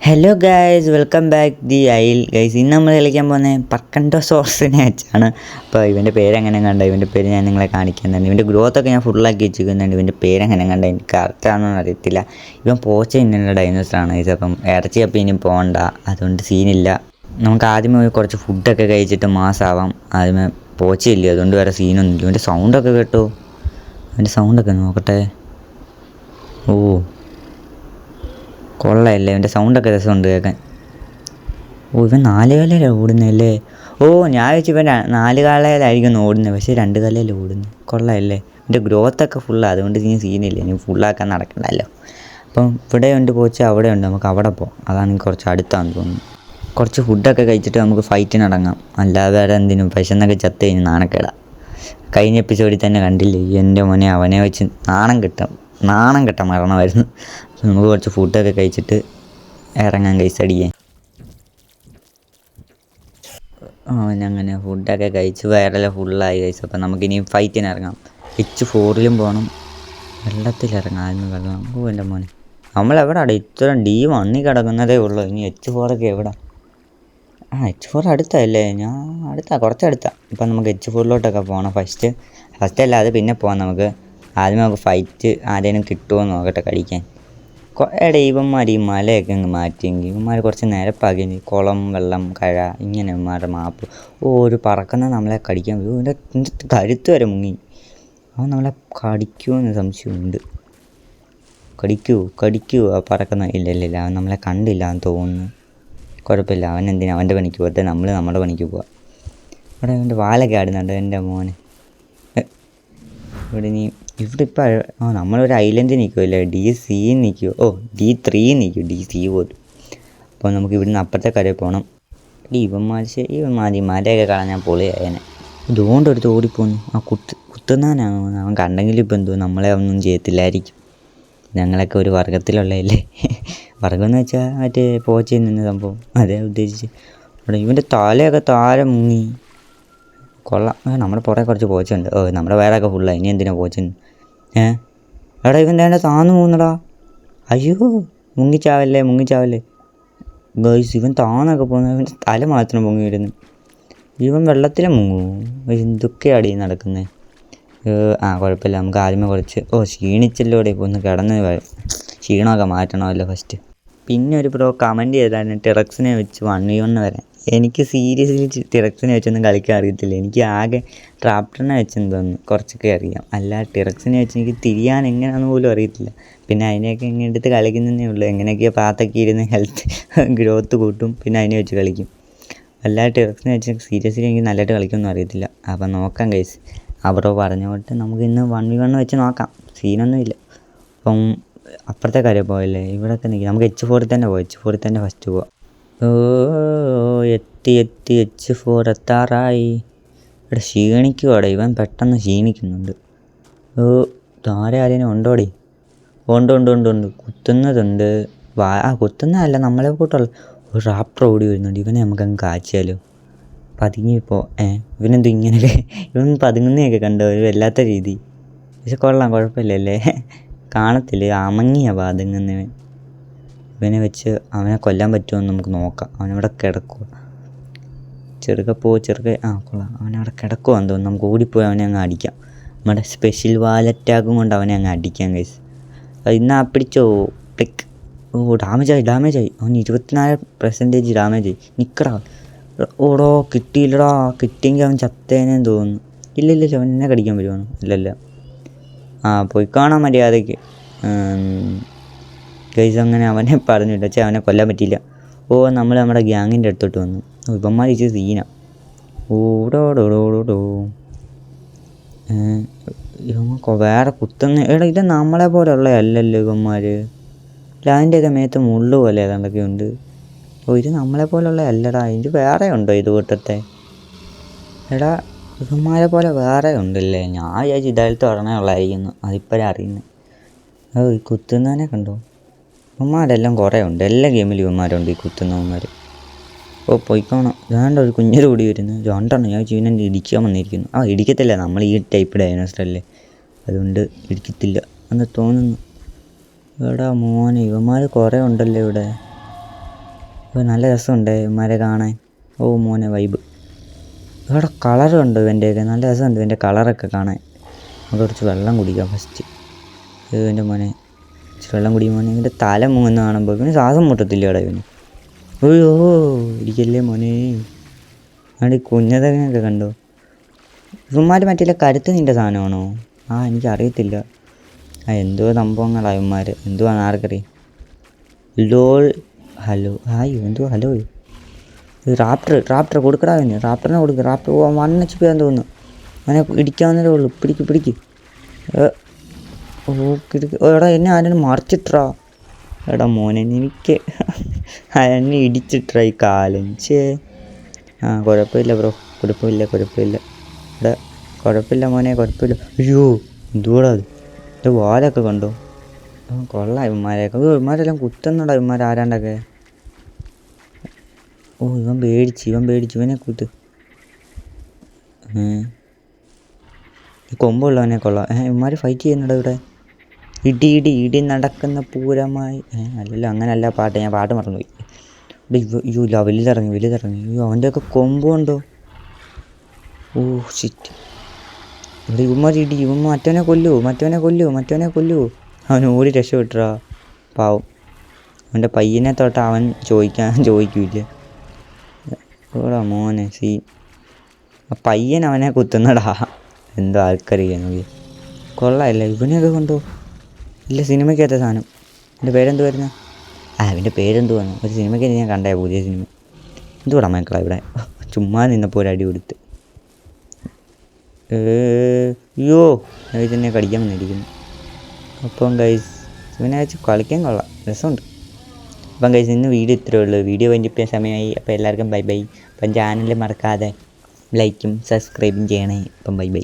Hello guys, welcome back the isle. Guys, ഇന്ന് നമ്മൾ കളിക്കാൻ പോകുന്നത് പർക്കൻഡോസോറസിനെ വെച്ചാണ്. അപ്പോൾ ഇവൻ്റെ പേരെങ്ങനെ കണ്ട, ഇവൻ്റെ പേര് ഞാൻ നിങ്ങളെ കാണിക്കുന്നുണ്ട്. ഇവൻ്റെ ഗ്രോത്തൊക്കെ ഞാൻ ഫുള്ളാക്കി വെച്ചിരിക്കുന്നുണ്ട്. ഇവൻ്റെ പേരെങ്ങനെ കണ്ട എനിക്ക് കറക്റ്റാണെന്ന് അറിയത്തില്ല. ഇവൻ പോച്ച ഇന്ന ഡൈനോസറാണ് ഗൈസ്. അപ്പം ഇറച്ചി അപ്പം ഇനി പോകണ്ട, അതുകൊണ്ട് സീനില്ല. നമുക്ക് ആദ്യമേ കുറച്ച് ഫുഡൊക്കെ കഴിച്ചിട്ട് മാസമാവാം. ആദ്യമേ പോച്ചയില്ല, അതുകൊണ്ട് വേറെ സീനൊന്നുമില്ല. ഇവൻ്റെ സൗണ്ടൊക്കെ കേട്ടോ, ഇവൻ്റെ സൗണ്ടൊക്കെ നോക്കട്ടെ. ഓ കൊള്ളയല്ലേ, ഇവൻ്റെ സൗണ്ടൊക്കെ രസമുണ്ട് കേൾക്കാൻ. ഓ ഇവൻ 4 കാലയിലാണ് ഓടുന്നതല്ലേ. ഓ ഞാൻ വെച്ച് ഇവൻ 4 കാലയിലായിരിക്കും ഓടുന്നത്, പക്ഷേ 2 കാലയിൽ ഓടുന്നത്. കൊള്ളയല്ലേ, എൻ്റെ ഗ്രോത്തൊക്കെ ഫുള്ളാണ്, അതുകൊണ്ട് ഇനി സീനില്ല. ഇനി ഫുള്ളാക്കാൻ നടക്കണ്ടല്ലോ. അപ്പം ഇവിടെ ഉണ്ട് പോച്ച്, അവിടെ ഉണ്ട്. നമുക്ക് അവിടെ പോകാം, അതാണ് കുറച്ച് അടുത്താണെന്ന് തോന്നുന്നു. കുറച്ച് ഫുഡൊക്കെ കഴിച്ചിട്ട് നമുക്ക് ഫൈറ്റിനടങ്ങാം. അല്ലാതെ വേറെ എന്തിനും വിശന്നൊക്കെ ചത്ത് കഴിഞ്ഞ് നാണക്കേടാ. കഴിഞ്ഞ എപ്പിസോഡിൽ തന്നെ കണ്ടില്ലേ, എൻ്റെ മോനെ അവനെ വെച്ച് നാണം കെട്ട മരണമായിരുന്നു. നമുക്ക് കുറച്ച് ഫുഡൊക്കെ കഴിച്ചിട്ട് ഇറങ്ങാൻ അടിക്കാൻ. അങ്ങനെ ഫുഡൊക്കെ കഴിച്ച് വയറെല്ലാം ഫുള്ളായി കഴിച്ചു. അപ്പം നമുക്കിനി ഫൈറ്റിന് ഇറങ്ങാം. H4 പോകണം, വെള്ളത്തിലിറങ്ങാം. അതിന് വെള്ളം. ഓ എൻ്റെ മോനെ, നമ്മളെവിടെയാണ് ഇത്ര D1 കിടക്കുന്നതേ ഉള്ളൂ. ഇനി H4 എവിടെ? H4 അടുത്തല്ലേ? ഞാൻ കുറച്ചടുത്താണ്. ഇപ്പം നമുക്ക് H4 പോകണം. ഫസ്റ്റ് അല്ല, അത് പിന്നെ പോകാം. ആദ്യം നമുക്ക് ഫൈറ്റ് ആരെങ്കിലും കിട്ടുമോ എന്ന് നോക്കട്ടെ കഴിക്കാൻ. ഇവന്മാർ ഈ മലയൊക്കെ അങ്ങ് മാറ്റിയെങ്കിൽ, ഇവന്മാർ കുറച്ച് നിരപ്പാക്കി കുളം, വെള്ളം, കഴ, ഇങ്ങനെ ഇവന്മാരുടെ മാപ്പ്. ഒരു പറക്കുന്ന നമ്മളെ കടിക്കാൻ വരും. ഇതിൻ്റെ കരുത്ത് വരെ മുങ്ങി. അവൻ നമ്മളെ കടിക്കുമോയെന്ന് സംശയമുണ്ട്. കടിക്കുമോ ആ പറക്കുന്ന? ഇല്ല, അവൻ നമ്മളെ കണ്ടില്ല എന്ന് തോന്നുന്നു. കുഴപ്പമില്ല, അവൻ എന്തിനാ അവൻ്റെ പണിക്ക് പോകട്ടെ, നമ്മൾ നമ്മുടെ പണിക്ക് പോവാം. ഇവിടെ അവൻ്റെ വാലൊക്കെ ആടുന്നുണ്ട് എൻ്റെ മോനെ. ഇവിടെ ഇപ്പം നമ്മളൊരു ഐലൻഡിൽ നിൽക്കുമല്ലേ, DC നിൽക്കുമോ? D3 നിൽക്കും, DC പോലും. അപ്പോൾ നമുക്ക് ഇവിടുന്ന് അപ്പുറത്തെ കരയിൽ പോകണം. ഇവന്മാർ ഈ മലയൊക്കെ കളഞ്ഞാൽ പൊളിയായനെ. ഇതുകൊണ്ട് എടുത്ത് ഓടിപ്പോന്നു. കുത്തുന്നാനാണ് അവൻ. കണ്ടെങ്കിലും ഇപ്പം എന്തോ നമ്മളെ ഒന്നും ചെയ്യത്തില്ലായിരിക്കും. ഞങ്ങളൊക്കെ ഒരു വർഗത്തിലുള്ളതല്ലേ. വർഗമെന്ന് വെച്ചാൽ മറ്റേ പോച്ചയിൽ നിന്ന് സംഭവം, അതേ ഉദ്ദേശിച്ച്. ഇവിടെ ഇവൻ്റെ തലയൊക്കെ താഴെ മുങ്ങി. കൊള്ളാം. നമ്മുടെ പുറകെ കുറച്ച് പോച്ചുണ്ട്. നമ്മുടെ വയറൊക്കെ ഫുള്ളായി. ഇനി എന്തിനാ പോച്ചുണ്ട്? എടാ ഇവൻ വേണ്ട താന്നു പോകുന്നടാ. അയ്യോ, മുങ്ങിച്ചാവല്ലേ. ഗൈസ്, ഇവൻ താന്നൊക്കെ പോകുന്നത്, ഇവൻ്റെ തല മാത്രം പൊങ്ങി വരുന്നു. ഇവൻ വെള്ളത്തിലെ മുങ്ങുമോ? എന്തൊക്കെയാണ് ഈ നടക്കുന്നത്? കുഴപ്പമില്ല. നമുക്ക് ആദ്യമേ കുറച്ച് ക്ഷീണിച്ചല്ലോടെ ഇപ്പോൾ ഒന്ന് കിടന്ന് ക്ഷീണമൊക്കെ മാറ്റണമല്ലോ ഫസ്റ്റ്. പിന്നെ ഒരു കമൻറ്റ് ചെയ്താണ് ടിറക്സിനെ വെച്ച് 1v1 വരാൻ. എനിക്ക് സീരിയസ്ലി ടിറക്സിനെ വെച്ചൊന്നും കളിക്കാൻ അറിയത്തില്ല. എനിക്ക് ആകെ ട്രാപ്റ്ററിനെ വെച്ചെന്ന് തോന്നുന്നു കുറച്ചൊക്കെ അറിയാം. അല്ല ടിറക്സിനെ വെച്ച് എനിക്ക് തിരിയാൻ എങ്ങനെയാണെന്ന് പോലും അറിയത്തില്ല. പിന്നെ അതിനെയൊക്കെ ഇങ്ങനെ എടുത്ത് കളിക്കുന്നതേ ഉള്ളൂ. എങ്ങനെയൊക്കെയോ പാത്തൊക്കെ ഇരുന്ന് ഹെൽത്ത് ഗ്രോത്ത് കൂട്ടും, പിന്നെ അതിനെ വെച്ച് കളിക്കും. അല്ലാതെ ടിറക്സിനെ വെച്ച് സീരിയസ്ലി എനിക്ക് നല്ലതായിട്ട് കളിക്കുമെന്നും അറിയത്തില്ല. അപ്പം നോക്കാം ഗൈസ്. അവരോ പറഞ്ഞോട്ട് നമുക്ക് ഇന്ന് 1v1 വെച്ച് നോക്കാം, സീനൊന്നുമില്ല. അപ്പം അപ്പുറത്തെ കാര്യം പോയല്ലേ, ഇവിടെയൊക്കെ നിൽക്കും. നമുക്ക് H4 തന്നെ പോകാം. H4 തന്നെ ഫസ്റ്റ് പോവാം. എത്തി H4 എത്താറായി. ഇവിടെ ക്ഷീണിക്കുവാടെ ഇവൻ, പെട്ടെന്ന് ക്ഷീണിക്കുന്നുണ്ട്. ആരെയും ഉണ്ടോടി? ഉണ്ട്. കുത്തുന്നതുണ്ട്. കുത്തുന്നതല്ല, നമ്മളെ കൂട്ടുള്ള ഒരു റാപ്റ്റർ ഓടി വരുന്നുണ്ട്. ഇവനെ നമുക്കങ്ങ് കാച്ചിയാലോ? പതുങ്ങിപ്പോൾ ഇവനെന്തോ ഇങ്ങനെയൊക്കെ, ഇവൻ പതുങ്ങുന്നതൊക്കെ കണ്ടോ? ഒരു വല്ലാത്ത രീതി. പക്ഷെ കൊള്ളാം, കുഴപ്പമില്ലല്ലേ. കാണത്തില്ലേ, അമങ്ങിയ പതുങ്ങുന്നവൻ. ഇവനെ വെച്ച് അവനെ കൊല്ലാൻ പറ്റുമോ നമുക്ക് നോക്കാം. അവനവിടെ കിടക്കുക. കൊള്ളാം. അവനവിടെ കിടക്കുവാന്ന് തോന്നുന്നു. നമുക്ക് ഓടിപ്പോയി അവനെ അങ്ങ് അടിക്കാം. നമ്മുടെ സ്പെഷ്യൽ വാലറ്റാക്കും കൊണ്ട് അവനെ അങ്ങ് അടിക്കാം ഗൈസ്. ഇന്നാ പിടിച്ചോ, ക്ലിക്ക്. ഡാമേജായി. അവൻ 24% ഡാമേജായി. നിൽക്കടാ. ഓടോ, കിട്ടിയില്ലടാ. കിട്ടിയെങ്കിൽ അവൻ ചത്തേനേന്ന് തോന്നുന്നു. ഇല്ല, അവൻ എന്നെ കടിക്കാൻ വരുവാണ്. ഇല്ലല്ല, പോയി കാണാൻ മര്യാദയ്ക്ക് ഗൈസ്. അങ്ങനെ അവനെ പറഞ്ഞിട്ട് വെച്ചാൽ അവനെ കൊല്ലാൻ പറ്റിയില്ല. നമ്മൾ നമ്മുടെ ഗ്യാങ്ങിൻ്റെ അടുത്തോട്ട് വന്നു. ഇവന്മാർ ഇച്ചിരി സീന. ഓടോടോടോടോ. ഇവന്മാർ വേറെ കുത്തുന്ന. ഇത് നമ്മളെ പോലെ ഉള്ളതല്ലല്ലോ ഇവന്മാർ. അതിൻ്റെയൊക്കെ മേത്ത് മുള്ളു പോലെ ഏതാണ്ടൊക്കെ ഉണ്ട്. ഇത് നമ്മളെ പോലെ ഉള്ളതല്ലടാ. ഇത് വേറെ ഉണ്ടോ ഇത് കൂട്ടത്തെ? എടാ, ഇവന്മാരെ പോലെ വേറെ ഉണ്ടല്ലേ. ഞാൻ വിചാരിച്ചു ഇതായാലും തുറന്നേ ഉള്ളതായിരിക്കുന്നു. അതിപ്പോഴേ അറിയുന്നത്. ഈ കുത്തുന്നതിനെ കണ്ടോ? ഇവന്മാരെല്ലാം കുറേ ഉണ്ട്. എല്ലാ ഗെയിമിലും ഇവന്മാരുണ്ട്, ഈ കുത്തുന്നവന്മാർ. പോയിക്കോണം. വേണ്ട, ഒരു കുഞ്ഞിൽ കൂടി വരുന്നു. 2 ഞാൻ ഇവനെ ഇടിക്കാൻ വന്നിരിക്കുന്നു. ഇടിക്കത്തില്ല, നമ്മൾ ഈ ടൈപ്പ് ഡൈനോസറല്ലേ, അതുകൊണ്ട് ഇടിക്കത്തില്ല എന്ന് തോന്നുന്നു. എടാ മോനെ, ഇവന്മാർ കുറേ ഉണ്ടല്ലോ ഇവിടെ. അപ്പോൾ നല്ല രസമുണ്ട് ഇവന്മാരെ കാണാൻ. ഓ മോനെ വൈബ്. ഇവിടെ കളറുണ്ട് ഇവൻ്റെയൊക്കെ, നല്ല രസമുണ്ട് ഇവൻ്റെ കളറൊക്കെ കാണാൻ. നമുക്ക് കുറച്ച് വെള്ളം കുടിക്കാം ഫസ്റ്റ്. ഇവൻ്റെ മോനെ ഇച്ചിരി വെള്ളം കുടിക്കും മോനെ. ഇവൻ്റെ തല മുങ്ങുന്ന കാണുമ്പോൾ ഇവന് ശ്വാസം മുട്ടത്തില്ല ഇവിടെ ഇവന്. ഓയ്യോ ഇരിക്കല്ലേ മോനെ. അവിടെ കുഞ്ഞതങ്ങയൊക്കെ കണ്ടോ. ഇവന്മാർ മറ്റേ കരുത്ത് നിൻ്റെ സാധനമാണോ? എനിക്കറിയത്തില്ല. എന്തോ സംഭവങ്ങളാണ് ഇവന്മാർ, എന്തുവാണ് ആർക്കറിയാം. ലോൾ ഹലോ എന്തുവാ ഹലോ. റാപ്റ്റർ കൊടുക്കടാവിന്, റാപ്റ്ററിനെ കൊടുക്കുക. റാപ്റ്റർ 1 HP തോന്നുന്നു. അവനെ ഇടിക്കാവുന്നതേ ഉള്ളൂ. പിടിക്ക്. എടാ എന്നെ ആരും മറിച്ചിട്ടാ. എടാ മോനെ എനിക്ക് എന്നെ ഇടിച്ചിട്ടാ ഈ കാലം. കുഴപ്പമില്ല ബ്രോ, കുഴപ്പമില്ല. എടാ കുഴപ്പമില്ല മോനെ, കുഴപ്പമില്ല. അയ്യോ എന്തുകൂടാ അത്. എൻ്റെ വാലൊക്കെ കണ്ടോ. കൊള്ളാം ഇവന്മാരെയൊക്കെ. ഇവന്മാരെല്ലാം കുത്തുന്നടാ ആരാണ്ടൊക്കെ. ഇവൻ പേടിച്ച് ഇവനെ കൂട്ട്. കൊമ്പുള്ളവനെ കൊള്ളാം. ഇവന്മാർ ഫൈറ്റ് ചെയ്യുന്നുണ്ടോ ഇവിടെ. ഇടി നടക്കുന്ന പൂരമായി. അല്ലല്ലോ അങ്ങനല്ല പാട്ട്, ഞാൻ പാട്ട് മറന്നുപോയി. വലുതിറങ്ങി. അവൻ്റെയൊക്കെ കൊമ്പ് കണ്ടോ. ഷിറ്റ്. ഇവിടെ ഇവന്മാർ മറ്റവനെ കൊല്ലൂ. അവൻ ഓടി രക്ഷപ്പെട്ടാ പാവം. അവൻ്റെ പയ്യനെ തൊട്ട് അവൻ ചോദിക്കൂല. ഓടാ മോനെ പയ്യൻ അവനെ കുത്തുന്നടാ. എന്തോ ആൾക്കറിയാൻ നോക്കി. കൊള്ളാമല്ല ഇവനെയൊക്കെ കൊണ്ടോ. ഇല്ല സിനിമയ്ക്കകത്ത സാധനം. എൻ്റെ പേരെന്തുവായിരുന്നു? അവൻ്റെ പേരെന്തുവാണ്. ഒരു സിനിമയ്ക്ക് ഞാൻ കണ്ടേ, പുതിയ സിനിമ. എന്തുകൂടാ മക്കളാ ഇവിടെ ചുമ്മാ നിന്നപ്പോൾ ഒരു അടി കൊടുത്ത്. അയ്യോ തന്നെ കടിക്കാൻ വന്നിരിക്കുന്നു. അപ്പം ഗൈസ് ഇവനെ വെച്ച് കളിക്കാൻ കൊള്ളാം, രസമുണ്ട്. അപ്പം ഗൈസ് ഇന്ന് വീഡിയോ ഇത്രയേ ഉള്ളൂ. വീഡിയോ കഴിഞ്ഞിപ്പോൾ സമയമായി. അപ്പോൾ എല്ലാവർക്കും ബൈ. അപ്പം ചാനൽ മറക്കാതെ ലൈക്കും സബ്സ്ക്രൈബും ചെയ്യണേ. അപ്പം ബൈ.